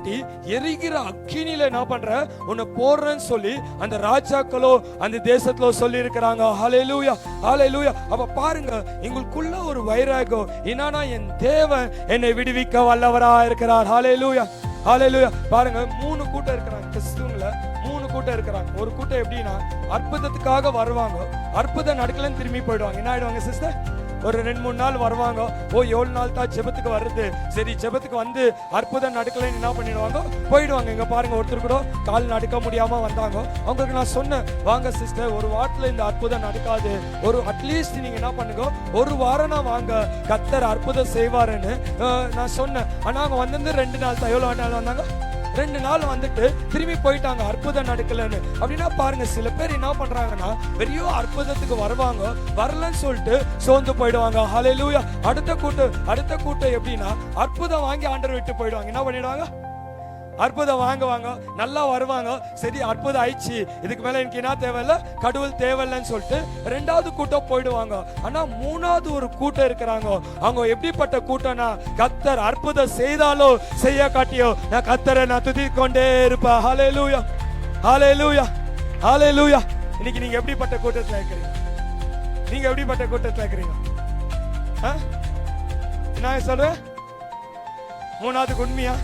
கட்டி எரிகிற அக்கினியில என்ன பண்ற உன்னை போடுறேன்னு சொல்லி அந்த ராஜாக்களோ அந்த தேசத்துல சொல்லி இருக்கிறாங்க. ஹல்லேலூயா, ஹல்லேலூயா. அப்ப பாருங்க, எங்களுக்குள்ள ஒரு வைராகம் என்னன்னா, என் தேவன் என்னை விடுவிக்க வல்லவரா இருக்கிறார். ஹல்லேலூயா, ஹல்லேலூயா. பாருங்க, 3 கூட்டம் இருக்கிறாங்க கிறிஸ்துவங்கள. 3 கூட்டம் இருக்கிறாங்க. ஒரு கூட்டம் எப்படின்னா, அற்புதத்துக்காக வருவாங்க, அற்புதம் நடக்கலன்னு திரும்பி போயிடுவாங்க. என்ன ஆயிடுவாங்க சிஸ்டர்? ஒரு 2-3 நாள் வருவாங்க. ஓ 7 நாள் தான் ஜெபத்துக்கு வருது, சரி ஜெபத்துக்கு வந்து அற்புதம் நடக்கலன்னு என்ன பண்ணிடுவாங்க, போயிடுவாங்க. இங்க பாருங்க, ஒருத்தர் கூட கால் நடக்க முடியாம வந்தாங்க. அவங்களுக்கு நான் சொன்னேன், வாங்க சிஸ்டர், ஒரு வாரத்துல இந்த அற்புதம் நடக்காது, ஒரு அட்லீஸ்ட் நீங்க என்ன பண்ணுங்க, ஒரு வாரம் வாங்க, கர்த்தர் அற்புதம் செய்வாருன்னு நான் சொன்னேன். ஆனா அவங்க வந்து 2 நாள் தான். எவ்வளவு நாள் வந்தாங்க? 2 நாள் வந்துட்டு திரும்பி போயிட்டாங்க, அற்புதம் நடக்கலன்னு. அப்படின்னா பாருங்க, சில பேர் என்ன பண்றாங்கன்னா, பெரிய அற்புதத்துக்கு வருவாங்க, வரலன்னு சொல்லிட்டு சோர்ந்து போயிடுவாங்க. ஹல்லேலூயா. அடுத்த கூட்டம் எப்படின்னா, அற்புதம் வாங்கி ஆண்டவர் விட்டு போயிடுவாங்க. என்ன பண்ணிடுவாங்க? அற்புதம் வாங்குவாங்க, நல்லா வருவாங்க, சரி அற்புதம் ஆயிடுச்சு, இதுக்கு மேல எனக்கு என்ன தேவையில்ல, கடவுள் தேவையில்லைன்னு சொல்லிட்டு 2வது கூட்டம் போயிடுவாங்க. ஆனா 3வது ஒரு கூட்டம் இருக்கிறாங்க. அவங்க எப்படிப்பட்ட கூட்டம்னா, கர்த்தர் அற்புதம் செய்தாலோ செய்ய காட்டியோ நான் கர்த்தரை நான் துதித்துக் கொண்டே இருப்பேன். ஹல்லேலூயா, ஹல்லேலூயா, ஹல்லேலூயா. இன்னைக்கு நீங்க எப்படிப்பட்ட கூட்டத்துல இருக்கிறீங்க? நீங்க எப்படிப்பட்ட கூட்டத்துல இருக்கிறீங்க? என்ன சொல்றேன்? 3வது உண்மையா?